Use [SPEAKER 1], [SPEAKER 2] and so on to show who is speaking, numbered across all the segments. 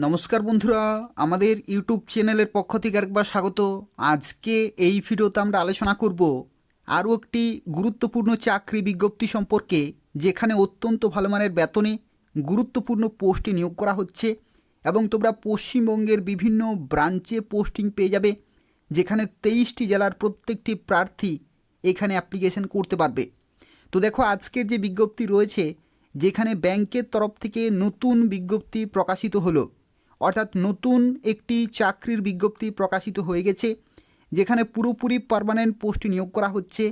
[SPEAKER 1] নমস্কার বন্ধুরা, আমাদের ইউটিউব চ্যানেলের পক্ষ থেকে আরেকবার স্বাগত। আজকে এই ভিডিওতে আমরা আলোচনা করব আরও একটি গুরুত্বপূর্ণ চাকরি বিজ্ঞপ্তি সম্পর্কে, যেখানে অত্যন্ত ভালো মানের বেতনে গুরুত্বপূর্ণ পোস্টে নিয়োগ করা হচ্ছে এবং তোমরা পশ্চিমবঙ্গের বিভিন্ন ব্রাঞ্চে পোস্টিং পেয়ে যাবে, যেখানে 23টি জেলার প্রত্যেকটি প্রার্থী এখানে অ্যাপ্লিকেশন করতে পারবে। তো দেখো, আজকের যে বিজ্ঞপ্তি রয়েছে, যেখানে ব্যাংকের তরফ থেকে নতুন বিজ্ঞপ্তি প্রকাশিত হলো, অর্থাৎ নতুন একটি চাকরির বিজ্ঞপ্তি প্রকাশিত হয়ে গেছে, যেখানে পুরোপুরি পার্মানেন্ট পোস্টে নিয়োগ করা হচ্ছে।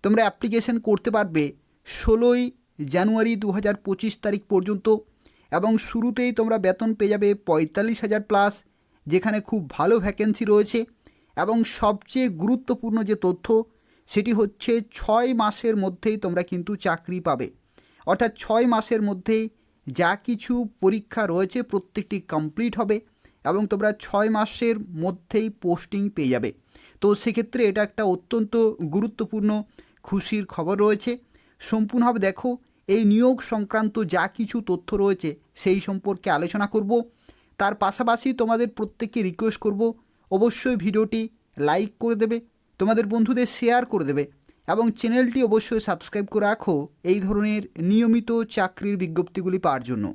[SPEAKER 1] তোমরা অ্যাপ্লিকেশন করতে পারবে 16ই জানুয়ারি 2025 তারিখ পর্যন্ত এবং শুরুতেই তোমরা বেতন পেয়ে যাবে 45,000 প্লাস, যেখানে খুব ভালো ভ্যাকেন্সি রয়েছে। এবং সবচেয়ে গুরুত্বপূর্ণ যে তথ্য, সেটি হচ্ছে 6 মাসের মধ্যেই তোমরা কিন্তু চাকরি পাবে, অর্থাৎ 6 মাসের মধ্যেই যা কিছু পরীক্ষা রয়েছে প্রত্যেকটি কমপ্লিট হবে এবং তোমরা 6 মাসের মধ্যেই পোস্টিং পেয়ে যাবে। তো সেক্ষেত্রে এটা একটা অত্যন্ত গুরুত্বপূর্ণ খুশির খবর রয়েছে। সম্পূর্ণভাবে দেখো, এই নিয়োগ সংক্রান্ত যা কিছু তথ্য রয়েছে সেই সম্পর্কে আলোচনা করব। তার পাশাপাশি তোমাদের প্রত্যেককে রিকোয়েস্ট করব, অবশ্যই ভিডিওটি লাইক করে দেবে, তোমাদের বন্ধুদের শেয়ার করে দেবে এবং চ্যানেলটি অবশ্যই সাবস্ক্রাইব করে রাখো এই ধরনের নিয়মিত চাকরির বিজ্ঞপ্তিগুলি পাওয়ার জন্য।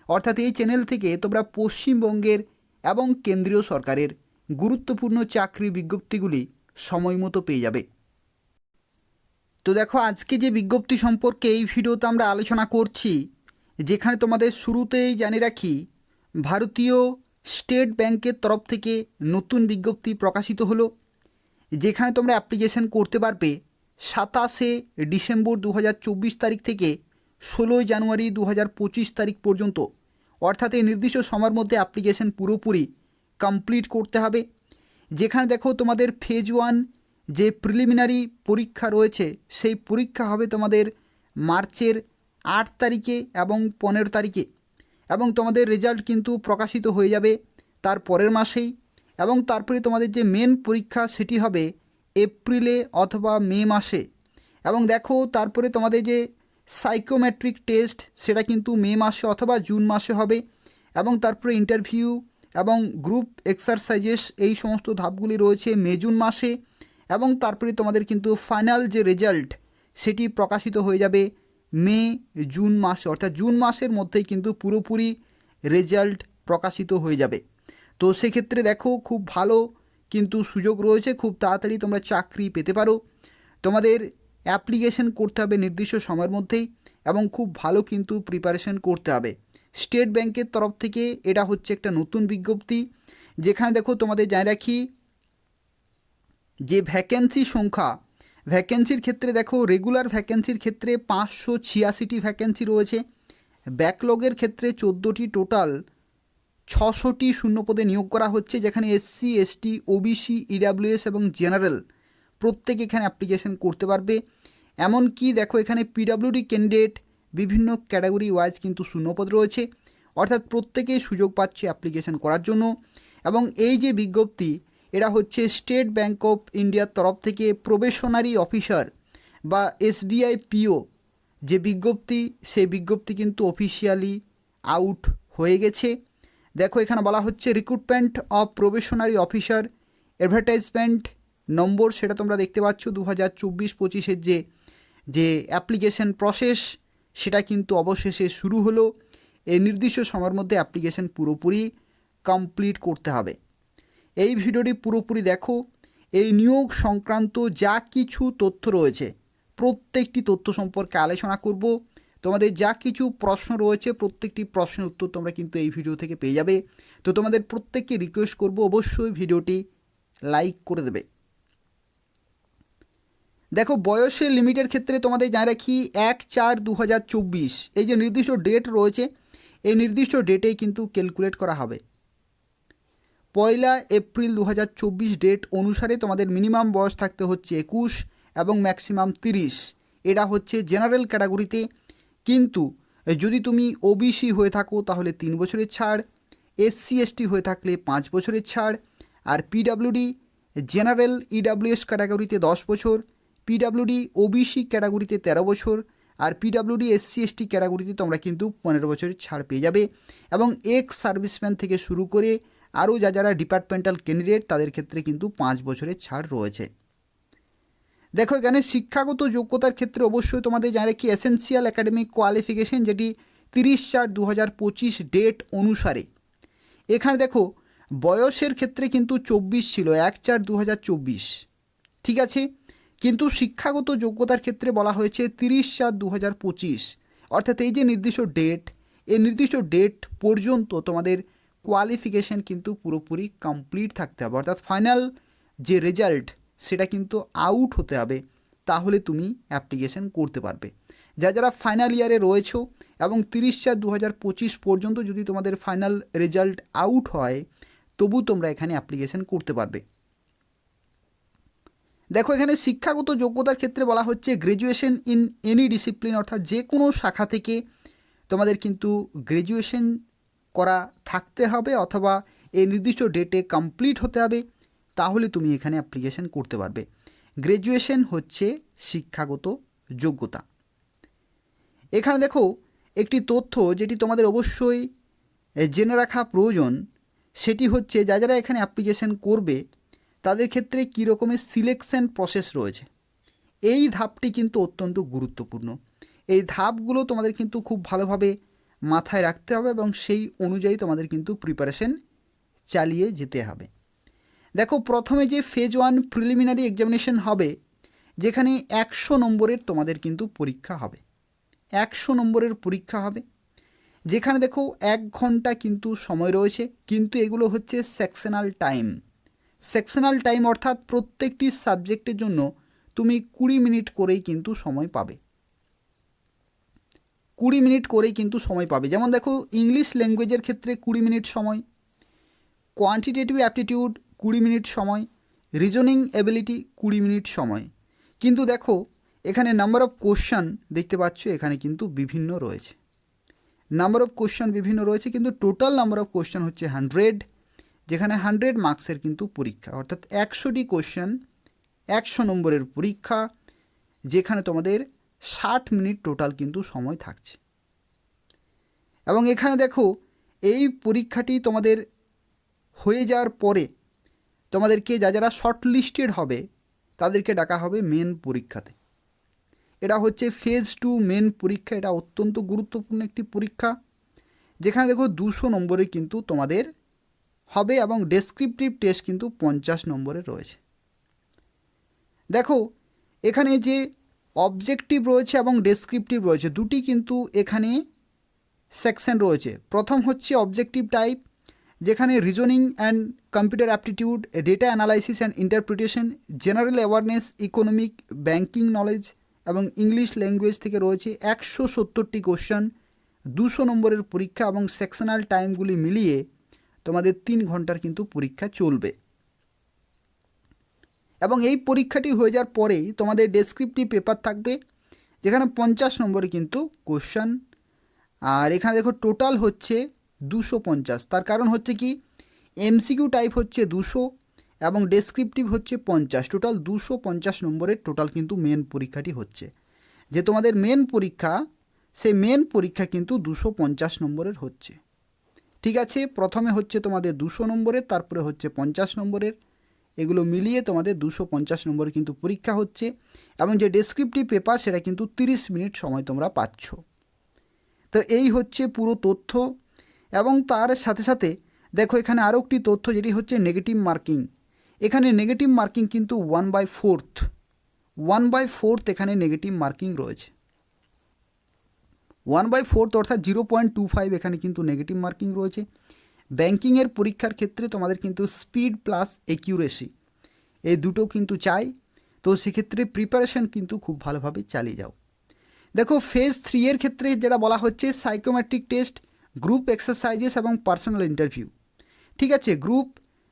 [SPEAKER 1] অর্থাৎ এই চ্যানেল থেকে তোমরা পশ্চিমবঙ্গের এবং কেন্দ্রীয় সরকারের গুরুত্বপূর্ণ চাকরির বিজ্ঞপ্তিগুলি সময় মতো পেয়ে যাবে। তো দেখো, আজকে যে বিজ্ঞপ্তি সম্পর্কে এই ভিডিওতে আমরা আলোচনা করছি, যেখানে তোমাদের শুরুতেই জানিয়ে রাখি, ভারতীয় স্টেট ব্যাংকের তরফ থেকে নতুন বিজ্ঞপ্তি প্রকাশিত হলো, যেখানে তোমরা অ্যাপ্লিকেশন করতে পারবে 27শে ডিসেম্বর 2024 তারিখ থেকে 16ই জানুয়ারি 2025 তারিখ পর্যন্ত। অর্থাৎ এই নির্দিষ্ট সময়ের মধ্যে অ্যাপ্লিকেশন পুরোপুরি কমপ্লিট করতে হবে। যেখানে দেখো, তোমাদের ফেজ 1 যে প্রিলিমিনারি পরীক্ষা রয়েছে, সেই পরীক্ষা হবে তোমাদের মার্চের 8 তারিখে এবং 15 তারিখে, এবং তোমাদের রেজাল্ট কিন্তু প্রকাশিত হয়ে যাবে তার পরের মাসেই। এবং তারপরে তোমাদের যে মেন পরীক্ষা, সেটি হবে এপ্রিলে অথবা মে মাসে। এবং দেখো, তারপরে তোমাদের যে সাইকোমেট্রিক টেস্ট, সেটা কিন্তু মে মাসে অথবা জুন মাসে হবে। এবং তারপরে ইন্টারভিউ এবং গ্রুপ এক্সারসাইজেস, এই সমস্ত ধাপগুলি রয়েছে মে জুন মাসে। এবং তারপরে তোমাদের কিন্তু ফাইনাল যে রেজাল্ট, সেটি প্রকাশিত হয়ে যাবে মে জুন মাসে, অর্থাৎ জুন মাসের মধ্যেই কিন্তু পুরোপুরি রেজাল্ট প্রকাশিত হয়ে যাবে। তো সেক্ষেত্রে দেখো, খুব ভালো কিন্তু সুযোগ রয়েছে, খুব তাড়াতাড়ি তোমরা চাকরি পেতে পারো। তোমাদের অ্যাপ্লিকেশন করতে হবে নির্দিষ্ট সময়ের মধ্যেই এবং খুব ভালো কিন্তু প্রিপারেশন করতে হবে। স্টেট ব্যাংকের তরফ থেকে এটা হচ্ছে একটা নতুন বিজ্ঞপ্তি, যেখানে দেখো তোমাদের জানিয়ে রাখি যে ভ্যাকেন্সি সংখ্যা, ভ্যাকেন্সির ক্ষেত্রে দেখো, রেগুলার ভ্যাকেন্সির ক্ষেত্রে 586টি ভ্যাকেন্সি রয়েছে, ব্যাকলগের ক্ষেত্রে 14টি, টোটাল 600টি শূন্যপদে নিয়োগ করা হচ্ছে, যেখানে এসসি, এসটি, ওবিসি, ইডাব্লিউএস এবং জেনারেল প্রত্যেকে এখানে অ্যাপ্লিকেশন করতে পারবে। এমনকি দেখো, এখানে পিডাব্লিউডি ক্যান্ডিডেট বিভিন্ন ক্যাটাগরি ওয়াইজ কিন্তু শূন্যপদ রয়েছে, অর্থাৎ প্রত্যেকেই সুযোগ পাচ্ছে অ্যাপ্লিকেশন করার জন্য। এবং এই যে বিজ্ঞপ্তি, এরা হচ্ছে স্টেট ব্যাংক অফ ইন্ডিয়ার তরফ থেকে প্রবেশনারি অফিসার বা এসবিআই পিও যে বিজ্ঞপ্তি, সেই বিজ্ঞপ্তি কিন্তু অফিসিয়ালি আউট হয়ে গেছে। দেখো, এখানে বলা হচ্ছে recruitment of probationary officer, advertisement নম্বর, সেটা তোমরা দেখতে পাচ্ছ 2024-25-এর যে অ্যাপ্লিকেশন প্রসেস, সেটা কিন্তু অবশেষে শুরু হলো। এই নির্দিষ্ট সময়ের মধ্যে অ্যাপ্লিকেশন পুরোপুরি কমপ্লিট করতে হবে। এই ভিডিওটি পুরোপুরি দেখো, এই নিয়োগ সংক্রান্ত যা কিছু তথ্য রয়েছে প্রত্যেকটি তথ্য সম্পর্কে আলোচনা করব। তোমাদের যা কিছু প্রশ্ন রয়েছে প্রত্যেকটি প্রশ্নের উত্তর তোমরা কিন্তু এই ভিডিও থেকে পেয়ে যাবে। তো তোমাদের প্রত্যেককে রিকোয়েস্ট করব, অবশ্যই ভিডিওটি লাইক করে দেবে। দেখো, বয়সের লিমিটের ক্ষেত্রে তোমাদের জানিয়ে রাখি 1/4/2024 এই যে নির্দিষ্ট ডেট রয়েছে, এই নির্দিষ্ট ডেটেই কিন্তু ক্যালকুলেট করা হবে। 1 এপ্রিল 2024 ডেট অনুসারে তোমাদের মিনিমাম বয়স থাকতে হচ্ছে 21 এবং ম্যাক্সিমাম 30। এটা হচ্ছে জেনারেল ক্যাটাগরিতে। কিন্তু যদি তুমি ওবিসি হয়ে থাকো তাহলে 3 বছরের ছাড়, এসসি এসটি হয়ে থাকলে 5 বছরের ছাড়, আর পিডাব্লিউডি জেনারেল ইডাব্লিউএস ক্যাটাগরিতে 10 বছর, পিডাব্লিউডি ওবিসি ক্যাটাগরিতে 13 বছর, আর পিডাব্লিউডি SC ST ক্যাটাগরিতে তোমরা কিন্তু 15 বছরের ছাড় পেয়ে যাবে এবং এক্স সার্ভিসম্যান থেকে শুরু করে আরও যারা ডিপার্টমেন্টাল ক্যান্ডিডেট তাদের ক্ষেত্রে কিন্তু 5 বছরের ছাড় রয়েছে। দেখো এখানে শিক্ষাগত যোগ্যতার ক্ষেত্রে অবশ্যই তোমাদের জানা কি এসেন্সিয়াল একাডেমিক কোয়ালিফিকেশন, যেটি 30/4/2025 ডেট অনুসারে। এখানে দেখো বয়সের ক্ষেত্রে কিন্তু 24 ছিল 1/4/2024, ঠিক আছে, কিন্তু শিক্ষাগত যোগ্যতার ক্ষেত্রে বলা হয়েছে 30/4/2025, অর্থাৎ এই যে নির্দিষ্ট ডেট, এই নির্দিষ্ট ডেট পর্যন্ত তোমাদের কোয়ালিফিকেশন কিন্তু পুরোপুরি কমপ্লিট থাকতে হবে, অর্থাৎ ফাইনাল যে রেজাল্ট সেটা কিন্তু আউট হতে হবে, তাহলে তুমি অ্যাপ্লিকেশন করতে পারবে। যারা ফাইনাল ইয়ারে রয়েছো এবং 30/4/2025 পর্যন্ত যদি তোমাদের ফাইনাল রেজাল্ট আউট হয় তবু তোমরা এখানে অ্যাপ্লিকেশন করতে পারবে। দেখো এখানে শিক্ষাগত যোগ্যতার ক্ষেত্রে বলা হচ্ছে গ্র্যাজুয়েশন ইন এনি ডিসিপ্লিন, অর্থাৎ যে কোনো শাখা থেকে তোমাদের কিন্তু গ্র্যাজুয়েশন করা থাকতে হবে অথবা এই নির্দিষ্ট ডেটে কমপ্লিট হতে হবে, তাহলে তুমি এখানে অ্যাপ্লিকেশন করতে পারবে। গ্র্যাজুয়েশন হচ্ছে শিক্ষাগত যোগ্যতা। এখানে দেখো একটি তথ্য যেটি তোমাদের অবশ্যই জেনে রাখা প্রয়োজন, সেটি হচ্ছে যারা এখানে অ্যাপ্লিকেশন করবে তাদের ক্ষেত্রে কী রকমের সিলেকশন প্রসেস রয়েছে। এই ধাপটি কিন্তু অত্যন্ত গুরুত্বপূর্ণ। এই ধাপগুলো তোমাদের কিন্তু খুব ভালোভাবে মাথায় রাখতে হবে এবং সেই অনুযায়ী তোমাদের কিন্তু প্রিপারেশন চালিয়ে যেতে হবে। দেখো প্রথমে যে ফেজ 1 প্রিলিমিনারি এক্সামিনেশন হবে, যেখানে 100 নম্বরের তোমাদের কিন্তু পরীক্ষা হবে, 100 নম্বরের পরীক্ষা হবে, যেখানে দেখো 1 ঘন্টা কিন্তু সময় রয়েছে, কিন্তু এগুলো হচ্ছে সেকশনাল টাইম। সেকশনাল টাইম অর্থাৎ প্রত্যেকটি সাবজেক্টের জন্য তুমি 20 মিনিট করেই কিন্তু সময় পাবে, 20 মিনিট করেই কিন্তু সময় পাবে। যেমন দেখো ইংলিশ ল্যাঙ্গুয়েজের ক্ষেত্রে 20 মিনিট সময়, কোয়ান্টিটেটিভ অ্যাপটিটিউড 20 মিনিট সময়, রিজনিং এবিলিটি 20 মিনিট সময়। কিন্তু দেখো এখানে নাম্বার অফ কোশ্চেন দেখতে পাচ্ছ এখানে কিন্তু বিভিন্ন রয়েছে, নাম্বার অফ কোশ্চেন বিভিন্ন রয়েছে, কিন্তু টোটাল নাম্বার অফ কোশ্চেন হচ্ছে 100, যেখানে 100 মার্কসের কিন্তু পরীক্ষা, অর্থাৎ 100টি কোশ্চেন 100 নম্বরের পরীক্ষা, যেখানে তোমাদের 60 মিনিট টোটাল কিন্তু সময় থাকছে। এবং এখানে দেখো এই পরীক্ষাটি তোমাদের হয়ে যাওয়ার পরে তোমাদেরকে যারা শর্ট লিস্টেড হবে তাদেরকে ডাকা হবে মেন পরীক্ষাতে। এটা হচ্ছে ফেজ 2 মেন পরীক্ষা। এটা অত্যন্ত গুরুত্বপূর্ণ একটি পরীক্ষা, যেখানে দেখো 200 নম্বরে কিন্তু তোমাদের হবে এবং ডেসক্রিপটিভ টেস্ট কিন্তু 50 নম্বরের রয়েছে। দেখো এখানে যে অবজেক্টিভ রয়েছে এবং ডেসক্রিপটিভ রয়েছে, দুটি কিন্তু এখানে সেকশন রয়েছে। প্রথম হচ্ছে অবজেক্টিভ টাইপ, যেখানে reasoning and computer aptitude, data analysis and interpretation, general awareness, economic, banking knowledge এবং ইংলিশ ল্যাঙ্গুয়েজ থেকে রয়েছে 170টি কোশ্চেন, 200 নম্বরের পরীক্ষা এবং সেকশনাল টাইমগুলি মিলিয়ে তোমাদের 3 ঘন্টার কিন্তু পরীক্ষা চলবে। এবং এই পরীক্ষাটি হয়ে যাওয়ার পরেই তোমাদের ডেসক্রিপটিভ পেপার থাকবে, যেখানে 50 নম্বরে কিন্তু কোশ্চেন। আর এখানে দেখো টোটাল হচ্ছে 250, তার কারণ হচ্ছে কি এমসিকিউ টাইপ হচ্ছে 200 এবং ডেসক্রিপটিভ হচ্ছে 50, টোটাল 250 নম্বরের টোটাল কিন্তু মেন পরীক্ষাটি হচ্ছে। যে তোমাদের মেন পরীক্ষা, সেই মেন পরীক্ষা কিন্তু 250 নম্বরের হচ্ছে, ঠিক আছে। প্রথমে হচ্ছে তোমাদের 200 নম্বরের, তারপরে হচ্ছে 50 নম্বরের, এগুলো মিলিয়ে তোমাদের 250 নম্বরের কিন্তু পরীক্ষা হচ্ছে। এবং যে ডেসক্রিপটিভ পেপার সেটা কিন্তু 30 মিনিট সময় তোমরা পাচ্ছ। তো এই হচ্ছে পুরো তথ্য। এবং তার সাথে সাথে দেখো এখানে আরও একটি তথ্য, যেটি হচ্ছে নেগেটিভ মার্কিং। এখানে নেগেটিভ মার্কিং কিন্তু 1/4 এখানে নেগেটিভ মার্কিং রয়েছে, 1/4 অর্থাৎ 0.25 এখানে কিন্তু নেগেটিভ মার্কিং রয়েছে। ব্যাঙ্কিংয়ের পরীক্ষার ক্ষেত্রে তোমাদের কিন্তু স্পিড প্লাস একিউরেসি এই দুটো কিন্তু চাই, তো সেক্ষেত্রে প্রিপারেশন কিন্তু খুব ভালোভাবে চালিয়ে যাও। দেখো ফেজ 3 এর ক্ষেত্রে যেটা বলা হচ্ছে সাইকোমেট্রিক টেস্ট, গ্রুপ এক্সারসাইজেস এবং পার্সোনাল ইন্টারভিউ, ঠিক আছে। গ্রুপ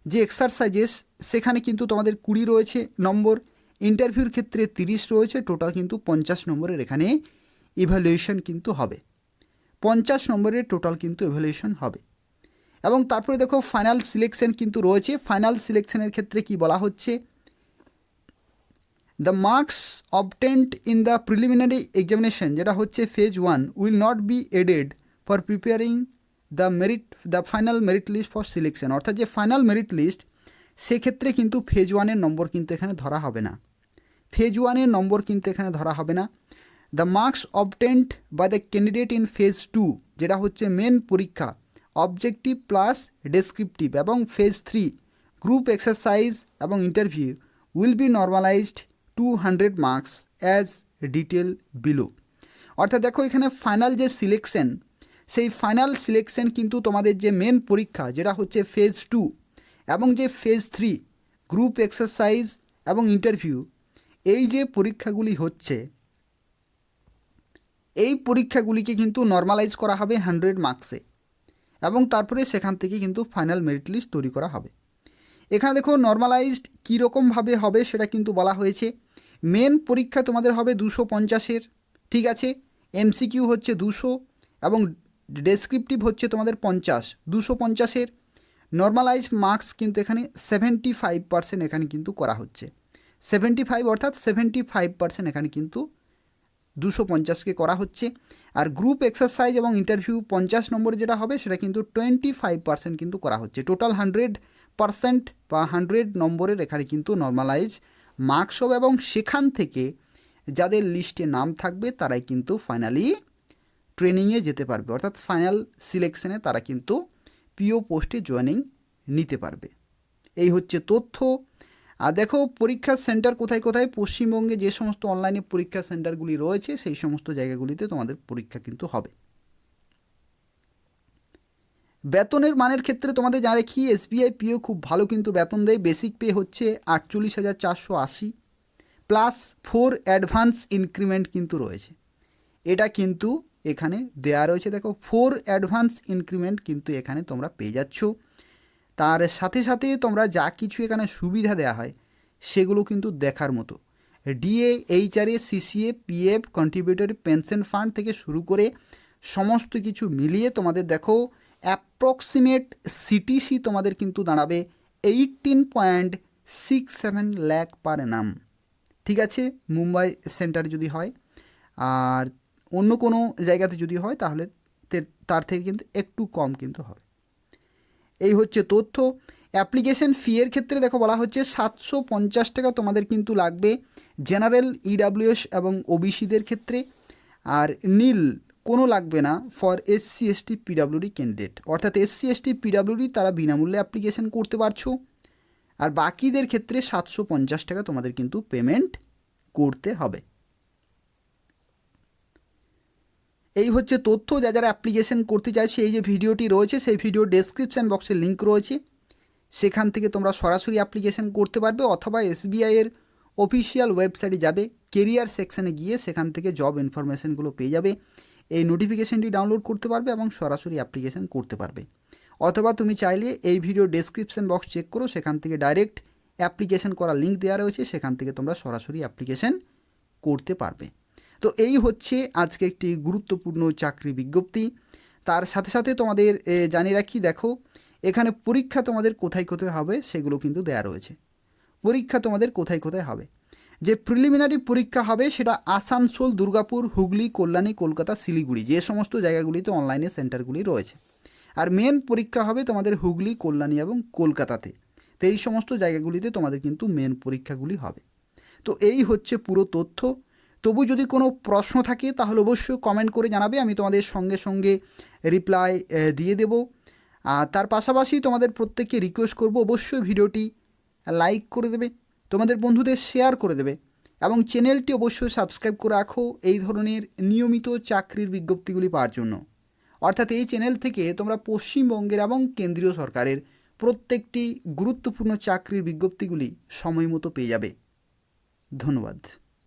[SPEAKER 1] যে এক্সারসাইজেস সেখানে কিন্তু তোমাদের 20 রয়েছে নম্বর, ইন্টারভিউর ক্ষেত্রে 30 রয়েছে, টোটাল কিন্তু 50 নম্বরের এখানে ইভ্যালুয়েশন কিন্তু হবে, 50 নম্বরের টোটাল কিন্তু ইভ্যালুয়েশন হবে। এবং তারপরে দেখো ফাইনাল সিলেকশন কিন্তু রয়েছে। ফাইনাল সিলেকশনের ক্ষেত্রে কি বলা হচ্ছে, the marks obtained in the preliminary examination, যেটা হচ্ছে phase 1, will not be added for preparing the final merit list for selection. অর্থাৎ যে ফাইনাল মেরিট লিস্ট, সেক্ষেত্রে কিন্তু ফেজ 1-এর নম্বর কিন্তু এখানে ধরা হবে না। ফেজ 1-এর নম্বর কিন্তু এখানে ধরা হবে না। The marks obtained by the candidate in phase 2, যেটা হচ্ছে মেন পরীক্ষা, অবজেক্টিভ প্লাস ডেসক্রিপটিভ, এবং ফেজ 3 গ্রুপ এক্সারসাইজ এবং interview will be normalized 200 marks as detail below. অর্থাৎ দেখো এখানে ফাইনাল যে সিলেকশন, সেই ফাইনাল সিলেকশন কিন্তু তোমাদের যে মেন পরীক্ষা, যেটা হচ্ছে ফেজ 2, এবং যে ফেজ 3 গ্রুপ এক্সারসাইজ এবং ইন্টারভিউ, এই যে পরীক্ষাগুলি হচ্ছে, এই পরীক্ষাগুলিকে কিন্তু নর্মালাইজ করা হবে 100 মার্কসে, এবং তারপরে সেখান থেকে কিন্তু ফাইনাল মেরিট লিস্ট তৈরি করা হবে। এখানে দেখো নর্মালাইজড কীরকমভাবে হবে সেটা কিন্তু বলা হয়েছে। মেন পরীক্ষা তোমাদের হবে 250-এর, ঠিক আছে, এমসিকিউ হচ্ছে 200, এবং ডেসক্রিপটিভ হচ্ছে তোমাদের 50, 250-এর। নর্মালাইজ মার্কস কিন্তু এখানে 75% এখানে কিন্তু করা হচ্ছে, 75 অর্থাৎ 75% এখানে কিন্তু 250-কে করা হচ্ছে। আর গ্রুপ এক্সারসাইজ এবং ইন্টারভিউ 50 নম্বর যেটা হবে, সেটা কিন্তু 25% কিন্তু করা হচ্ছে। টোটাল 100% বা 100 নম্বরের এখানে কিন্তু নর্মালাইজ মার্কস হবে, এবং সেখান থেকে যাদের লিস্টে নাম থাকবে তারাই কিন্তু ফাইনালি ট্রেনিংয়ে যেতে পারবে, অর্থাৎ ফাইনাল সিলেকশনে তারা কিন্তু পিও পোস্টে জয়েনিং নিতে পারবে। এই হচ্ছে তথ্য। আর দেখো পরীক্ষার সেন্টার কোথায় কোথায়, পশ্চিমবঙ্গে যে সমস্ত অনলাইনে পরীক্ষা সেন্টারগুলি রয়েছে সেই সমস্ত জায়গাগুলিতে তোমাদের পরীক্ষা কিন্তু হবে। বেতনের মানের ক্ষেত্রে তোমাদের যা রেখি, এসবিআই পিও খুব ভালো কিন্তু বেতন দেয়। বেসিক পে হচ্ছে 48,480 প্লাস 4 অ্যাডভান্স ইনক্রিমেন্ট কিন্তু রয়েছে, এটা কিন্তু এখানে দেয়া রয়েছে। দেখো 4 অ্যাডভান্স ইনক্রিমেন্ট কিন্তু এখানে তোমরা পেয়ে যাচ্ছ। তার সাথে সাথে তোমরা যা কিছু এখানে সুবিধা দেওয়া হয় সেগুলো কিন্তু দেখার মতো। DA, HRA, CCA, PF, contributory pension fund থেকে শুরু করে সমস্ত কিছু মিলিয়ে তোমাদের দেখো অ্যাপ্রক্সিমেট সিটিসি তোমাদের কিন্তু দাঁড়াবে 18.67 লাখ পার অ্যানাম, ঠিক আছে, মুম্বাই সেন্টার যদি হয়। আর অন্য কোনো জায়গাতে যদি হয় তাহলে তার থেকে কিন্তু একটু কম কিন্তু হবে। এই হচ্ছে তথ্য। অ্যাপ্লিকেশন ফি এর ক্ষেত্রে দেখো বলা হচ্ছে 750 টাকা তোমাদের কিন্তু লাগবে জেনারেল, ইডাব্লিউএস এবং ওবিসিদের ক্ষেত্রে, আর নীল কোনো লাগবে না for SC ST PWD candidate. অর্থাৎ এসসি এসটি পিডাব্লিউডি তারা বিনামূল্যে অ্যাপ্লিকেশন করতে পারছো, আর বাকিদের ক্ষেত্রে 750 টাকা তোমাদের কিন্তু পেমেন্ট করতে হবে। এই হচ্ছে তথ্য। যারা অ্যাপ্লিকেশন করতে চাইছে, এই যে ভিডিওটি রয়েছে সেই ভিডিও ডেসক্রিপশান বক্সে লিঙ্ক রয়েছে, সেখান থেকে তোমরা সরাসরি অ্যাপ্লিকেশন করতে পারবে, অথবা এসবিআইয়ের অফিসিয়াল ওয়েবসাইটে যাবে, কেরিয়ার সেকশানে গিয়ে সেখান থেকে জব ইনফরমেশানগুলো পেয়ে যাবে। এই নোটিফিকেশানটি ডাউনলোড করতে পারবে এবং সরাসরি অ্যাপ্লিকেশন করতে পারবে। অথবা তুমি চাইলে এই ভিডিও ডেসক্রিপশান বক্স চেক করো, সেখান থেকে ডাইরেক্ট অ্যাপ্লিকেশন করার লিঙ্ক দেওয়া রয়েছে, সেখান থেকে তোমরা সরাসরি অ্যাপ্লিকেশন করতে পারবে। তো এই হচ্ছে আজকে একটি গুরুত্বপূর্ণ চাকরি বিজ্ঞপ্তি। তার সাথে সাথে তোমাদের জানিয়ে রাখি, দেখো এখানে পরীক্ষা তোমাদের কোথায় কোথায় হবে সেগুলো কিন্তু দেয়া রয়েছে। পরীক্ষা তোমাদের কোথায় কোথায় হবে, যে প্রিলিমিনারি পরীক্ষা হবে সেটা আসানসোল, দুর্গাপুর, হুগলি, কল্যাণী, কলকাতা, শিলিগুড়ি, যে সমস্ত জায়গাগুলিতে অনলাইনে সেন্টারগুলি রয়েছে। আর মেন পরীক্ষা হবে তোমাদের হুগলি, কল্যাণী এবং কলকাতাতে। তো এই সমস্ত জায়গাগুলিতে তোমাদের কিন্তু মেন পরীক্ষাগুলি হবে। তো এই হচ্ছে পুরো তথ্য। তবু যদি কোনো প্রশ্ন থাকে তাহলে অবশ্যই কমেন্ট করে জানাবে, আমি তোমাদের সঙ্গে সঙ্গে রিপ্লাই দিয়ে দেব। আর তার পাশাপাশি তোমাদের প্রত্যেককে রিকোয়েস্ট করব, অবশ্যই ভিডিওটি লাইক করে দেবে, তোমাদের বন্ধুদের শেয়ার করে দেবে, এবং চ্যানেলটি অবশ্যই সাবস্ক্রাইব করে রাখো এই ধরনের নিয়মিত চাকরির বিজ্ঞপ্তিগুলি পাওয়ার জন্য। অর্থাৎ এই চ্যানেল থেকে তোমরা পশ্চিমবঙ্গের এবং কেন্দ্রীয় সরকারের প্রত্যেকটি গুরুত্বপূর্ণ চাকরির বিজ্ঞপ্তিগুলি সময় মতো পেয়ে যাবে। ধন্যবাদ।